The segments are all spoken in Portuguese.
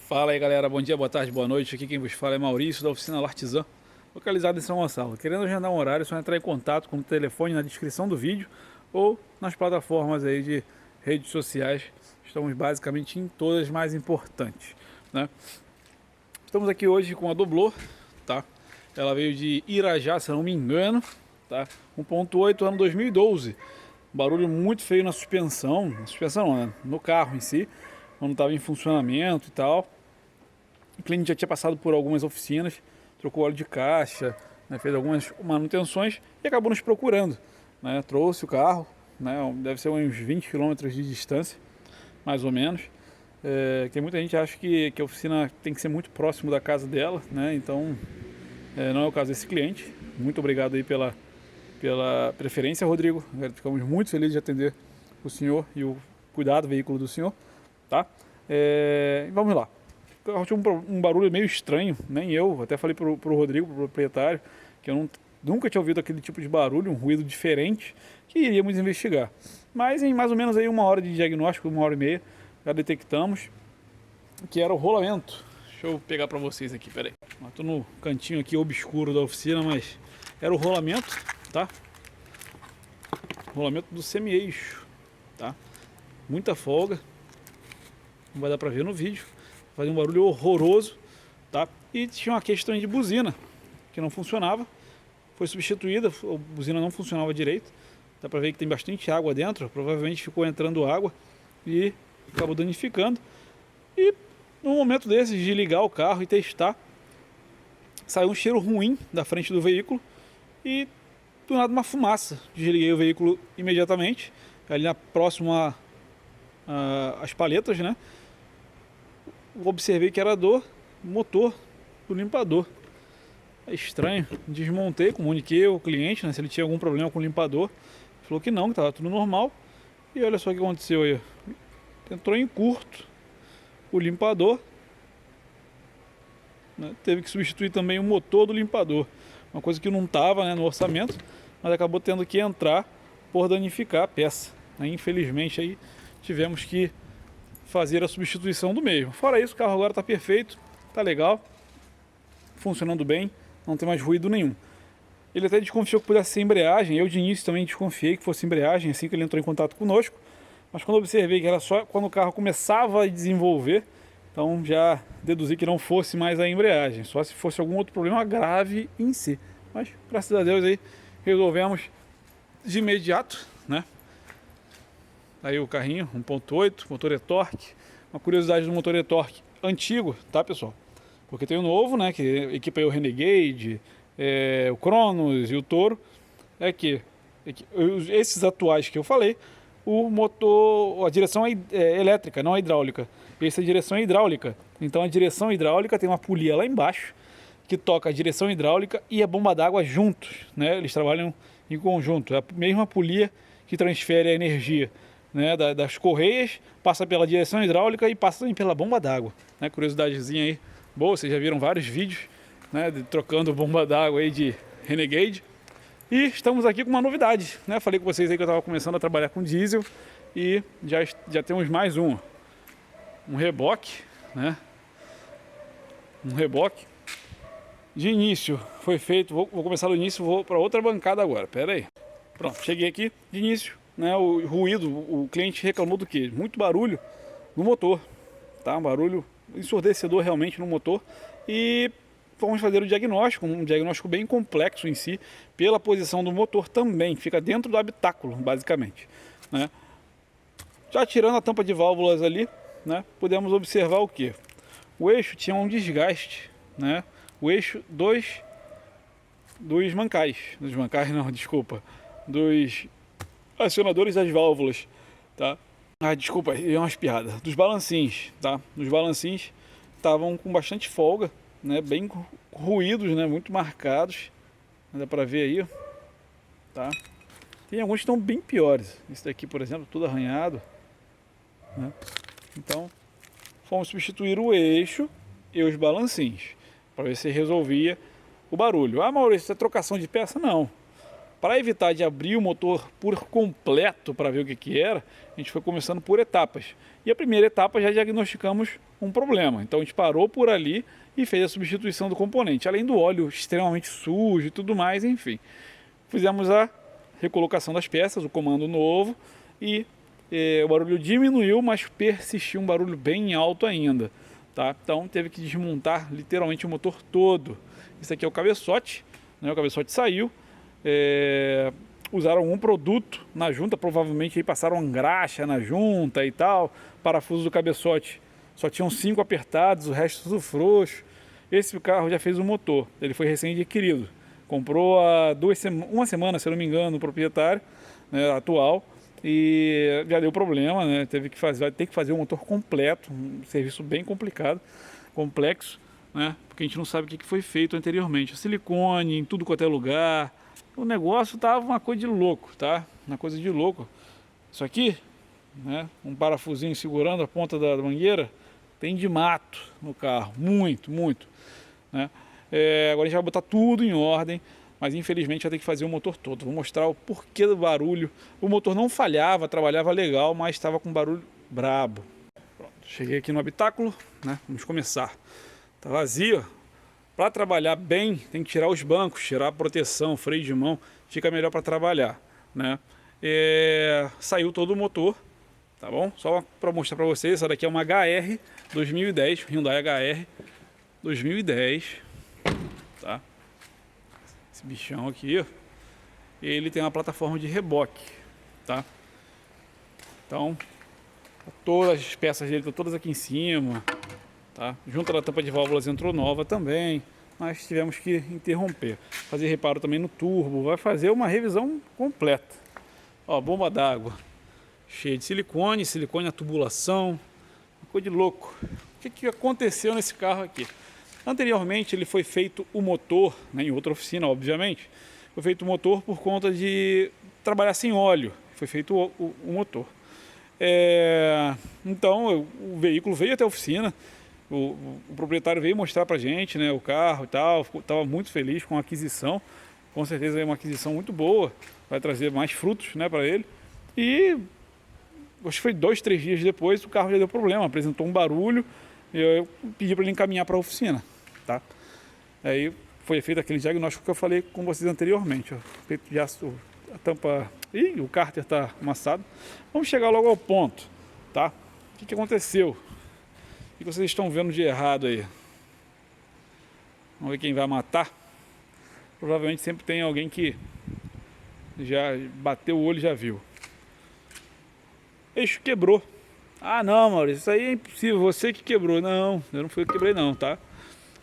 Fala aí galera, bom dia, boa tarde, boa noite. Aqui quem vos fala é Maurício da oficina Lartizan, localizada em São Gonçalo. Querendo agendar um horário, é só entrar em contato com o telefone na descrição do vídeo ou nas plataformas aí de redes sociais. Estamos basicamente em todas as mais importantes, né? Estamos aqui hoje com a Doblô, tá? Ela veio de Irajá, se não me engano, tá? 1.8 ano 2012. Barulho muito feio na suspensão não, né? No carro em si, quando estava em funcionamento e tal. O cliente já tinha passado por algumas oficinas, trocou óleo de caixa, né, fez algumas manutenções e acabou nos procurando, né? Trouxe o carro, né, deve ser uns 20 quilômetros de distância, mais ou menos. Tem muita gente que acha que a oficina tem que ser muito próximo da casa dela, né? Então não é o caso desse cliente. Muito obrigado aí pela preferência, Rodrigo. Ficamos muito felizes de atender o senhor e o cuidado do veículo do senhor, tá? Vamos lá. O carro tinha um barulho meio estranho, nem eu, até falei pro Rodrigo, pro proprietário, que eu nunca tinha ouvido aquele tipo de barulho, um ruído diferente, que iríamos investigar. Mas em mais ou menos aí 1 hora de diagnóstico, 1 hora e meia, já detectamos que era o rolamento. Deixa eu pegar para vocês aqui, peraí. Estou no cantinho aqui obscuro da oficina, mas era o rolamento, tá? Rolamento do semi-eixo, tá? Muita folga, não vai dar para ver no vídeo. Fazia um barulho horroroso, tá? E tinha uma questão de buzina que não funcionava, foi substituída, a buzina não funcionava direito. Dá pra ver que tem bastante água dentro, provavelmente ficou entrando água e acabou danificando. E no momento desses de ligar o carro e testar, saiu um cheiro ruim da frente do veículo e do nada uma fumaça. Desliguei o veículo imediatamente, ali próximo às paletas, né? Observei que era do motor do limpador. É estranho. Desmontei, comuniquei ao cliente, né, se ele tinha algum problema com o limpador. Ele falou que não, que estava tudo normal. E olha só o que aconteceu aí. Entrou em curto o limpador, né, teve que substituir também o motor do limpador. Uma coisa que não estava, né, no orçamento, mas acabou tendo que entrar por danificar a peça. Infelizmente aí tivemos que fazer a substituição do mesmo. Fora isso, o carro agora está perfeito, está legal, funcionando bem, não tem mais ruído nenhum. Ele até desconfiou que pudesse ser embreagem, eu de início também desconfiei que fosse embreagem assim que ele entrou em contato conosco, mas quando observei que era só quando o carro começava a desenvolver, então já deduzi que não fosse mais a embreagem, só se fosse algum outro problema grave em si. Mas graças a Deus aí resolvemos de imediato, né? Aí o carrinho, 1.8, motor e-torque. Uma curiosidade do motor e-torque antigo, tá pessoal? Porque tem o novo, né, que equipa aí o Renegade, o Cronos e o Toro. Esses atuais que eu falei, o motor, a direção é elétrica, não é hidráulica. Essa direção é hidráulica. Então a direção hidráulica tem uma polia lá embaixo que toca a direção hidráulica e a bomba d'água juntos, né? Eles trabalham em conjunto. É a mesma polia que transfere a energia, né, das correias, passa pela direção hidráulica e passa também pela bomba d'água, né? Curiosidadezinha aí, boa, vocês já viram vários vídeos, né, trocando bomba d'água aí de Renegade. E estamos aqui com uma novidade, né? Falei com vocês aí que eu estava começando a trabalhar com diesel e já temos mais um reboque, né? Um reboque. De início foi feito, vou começar do início, vou para outra bancada agora, pera aí. Pronto, cheguei aqui de início. Né, o ruído, o cliente reclamou do que? Muito barulho no motor, tá? Um barulho ensurdecedor realmente no motor. E vamos fazer o diagnóstico, um diagnóstico bem complexo em si, pela posição do motor também, fica dentro do habitáculo, basicamente, né? Já tirando a tampa de válvulas ali, né, podemos observar o que? O eixo tinha um desgaste, né? O eixo dos mancais não, desculpa, dos acionadores das válvulas, tá? Desculpa, é umas piadas. Dos balancins, tá? Os balancins estavam com bastante folga, né? Bem ruídos, né? Muito marcados. Dá pra ver aí, tá? Tem alguns que estão bem piores. Esse daqui, por exemplo, tudo arranhado, né? Então, fomos substituir o eixo e os balancins para ver se resolvia o barulho. Ah, Maurício, isso é trocação de peça? Não. Para evitar de abrir o motor por completo para ver o que era, a gente foi começando por etapas. E a primeira etapa já diagnosticamos um problema. Então a gente parou por ali e fez a substituição do componente. Além do óleo extremamente sujo e tudo mais, enfim. Fizemos a recolocação das peças, o comando novo e o barulho diminuiu, mas persistiu um barulho bem alto ainda. Tá? Então teve que desmontar literalmente o motor todo. Isso aqui é o cabeçote, né? O cabeçote saiu. Usaram um produto na junta, provavelmente aí passaram graxa na junta e tal. Parafuso do cabeçote só tinham 5 apertados, o resto tudo frouxo. Esse carro já fez o motor, ele foi recém-adquirido. Comprou há uma semana, se eu não me engano, o proprietário, né, atual, e já deu problema, né? Vai ter que fazer o motor completo, um serviço bem complicado, complexo, né? Porque a gente não sabe o que foi feito anteriormente. Silicone em tudo quanto é lugar. O negócio tava uma coisa de louco, tá? Uma coisa de louco. Isso aqui, né? Um parafusinho segurando a ponta da mangueira, tem de mato no carro, muito, muito, né? Agora a gente vai botar tudo em ordem, mas infelizmente vai ter que fazer o motor todo. Vou mostrar o porquê do barulho. O motor não falhava, trabalhava legal, mas estava com barulho brabo. Pronto, cheguei aqui no habitáculo, né? Vamos começar. Tá vazio. Para trabalhar bem, tem que tirar os bancos, tirar a proteção, freio de mão, fica melhor para trabalhar, né? Saiu todo o motor, tá bom? Só para mostrar para vocês, essa daqui é uma HR 2010, Hyundai HR 2010, tá? Esse bichão aqui, ó, ele tem uma plataforma de reboque, tá? Então, todas as peças dele estão todas aqui em cima. Tá? Junto da tampa de válvulas entrou nova também, mas tivemos que interromper. Fazer reparo também no turbo, vai fazer uma revisão completa. Ó, bomba d'água cheia de silicone, silicone na tubulação, uma coisa de louco. O que aconteceu nesse carro aqui? Anteriormente ele foi feito o motor, né, em outra oficina obviamente, foi feito o motor por conta de trabalhar sem óleo, foi feito o motor. Então o veículo veio até a oficina. O proprietário veio mostrar pra gente, né, o carro e tal, estava muito feliz com a aquisição. Com certeza é uma aquisição muito boa, vai trazer mais frutos, né, para ele. E acho que foi 2, 3 dias depois o carro já deu problema, apresentou um barulho e eu pedi para ele encaminhar para a oficina, tá? Aí foi feito aquele diagnóstico que eu falei com vocês anteriormente, ó. Feito já a tampa, o cárter está amassado. Vamos chegar logo ao ponto, tá? O que aconteceu? O que vocês estão vendo de errado aí? Vamos ver quem vai matar. Provavelmente sempre tem alguém que já bateu o olho e já viu. Eixo quebrou. Ah não, Maurício, isso aí é impossível, você que quebrou. Não, eu não fui eu que quebrei não, tá?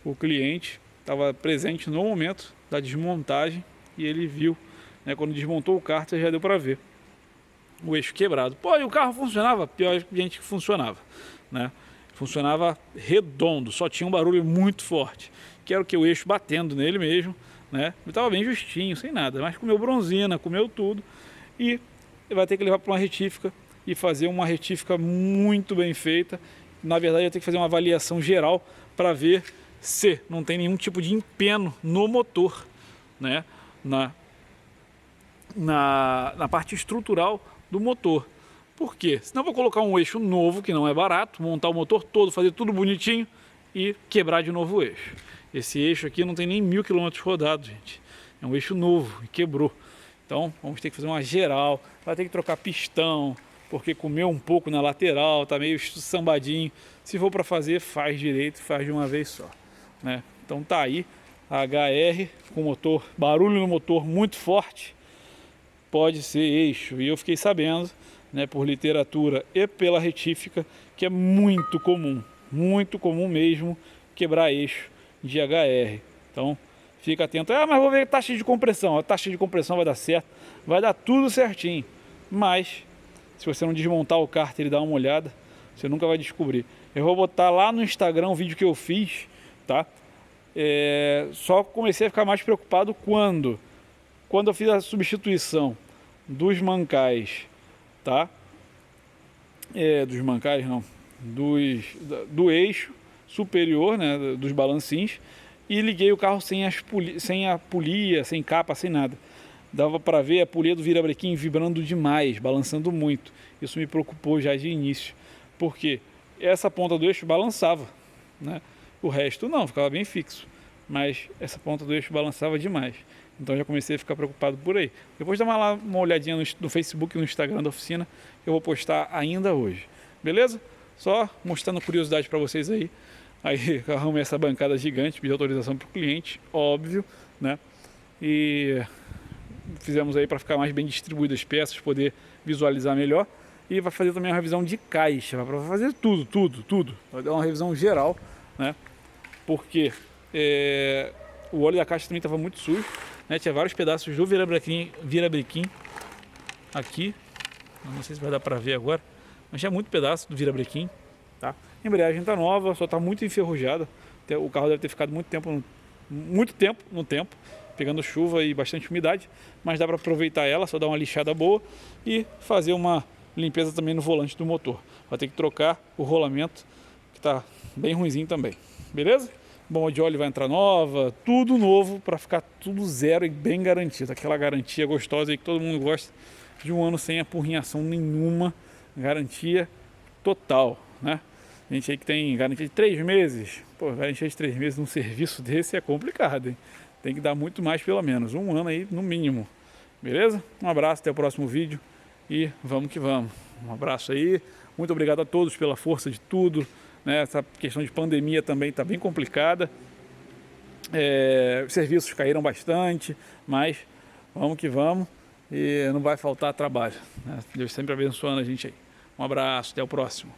O cliente estava presente no momento da desmontagem e ele viu, né, quando desmontou o cárter já deu para ver o eixo quebrado. Pô, e o carro funcionava? Pior gente que funcionava, né? Funcionava redondo, só tinha um barulho muito forte, que era o que o eixo batendo nele mesmo, né? Ele estava bem justinho, sem nada, mas comeu bronzina, comeu tudo e vai ter que levar para uma retífica e fazer uma retífica muito bem feita. Na verdade, vai ter que fazer uma avaliação geral para ver se não tem nenhum tipo de empeno no motor, né? Na parte estrutural do motor. Por quê? Senão eu vou colocar um eixo novo, que não é barato, montar o motor todo, fazer tudo bonitinho e quebrar de novo o eixo. Esse eixo aqui não tem nem 1000 km rodados, gente. É um eixo novo e quebrou. Então vamos ter que fazer uma geral, vai ter que trocar pistão, porque comeu um pouco na lateral, tá meio sambadinho. Se for para fazer, faz direito, faz de uma vez só, né? Então tá aí a HR com motor, barulho no motor muito forte, pode ser eixo. E eu fiquei sabendo, né, por literatura e pela retífica, que é muito comum mesmo quebrar eixo de HR. Então fica atento. Mas vou ver a taxa de compressão. A taxa de compressão vai dar certo, vai dar tudo certinho. Mas se você não desmontar o cárter e dar uma olhada, você nunca vai descobrir. Eu vou botar lá no Instagram um vídeo que eu fiz, tá? Só comecei a ficar mais preocupado quando eu fiz a substituição dos mancais, tá? Dos mancais não, do eixo superior, né, dos balancins, e liguei o carro sem a polia, sem capa, sem nada. dava para ver a polia do virabrequim vibrando demais, balançando muito. Isso me preocupou já de início, porque essa ponta do eixo balançava, né? O resto não, ficava bem fixo, mas essa ponta do eixo balançava demais. Então já comecei a ficar preocupado por aí. Depois dá uma olhadinha no Facebook e no Instagram da oficina, que eu vou postar ainda hoje. Beleza? Só mostrando curiosidade para vocês aí. Aí arrumei essa bancada gigante, pedi autorização para o cliente, óbvio, né? E fizemos aí para ficar mais bem distribuídas as peças, poder visualizar melhor. E vai fazer também uma revisão de caixa, vai fazer tudo. Vai dar uma revisão geral, né? Porque o óleo da caixa também estava muito sujo, né? Tinha vários pedaços do virabrequim aqui. Não sei se vai dar para ver agora, mas tinha muito pedaço do virabrequim, tá? A embreagem está nova, só está muito enferrujada. O carro deve ter ficado muito tempo no tempo, pegando chuva e bastante umidade, mas dá para aproveitar ela, só dar uma lixada boa e fazer uma limpeza também no volante do motor. Vai ter que trocar o rolamento, que está bem ruinzinho também. Beleza? Bomba de óleo vai entrar nova, tudo novo para ficar tudo zero e bem garantido. Aquela garantia gostosa aí que todo mundo gosta, de um ano sem apurrinhação nenhuma, garantia total, né? A gente aí que tem garantia de 3 meses, pô, garantia de 3 meses num serviço desse é complicado, hein? Tem que dar muito mais pelo menos, um ano aí no mínimo. Beleza? Um abraço, até o próximo vídeo e vamos que vamos. Um abraço aí, muito obrigado a todos pela força de tudo, né? Essa questão de pandemia também está bem complicada. Os serviços caíram bastante, mas vamos que vamos e não vai faltar trabalho, né? Deus sempre abençoando a gente aí. Um abraço, até o próximo.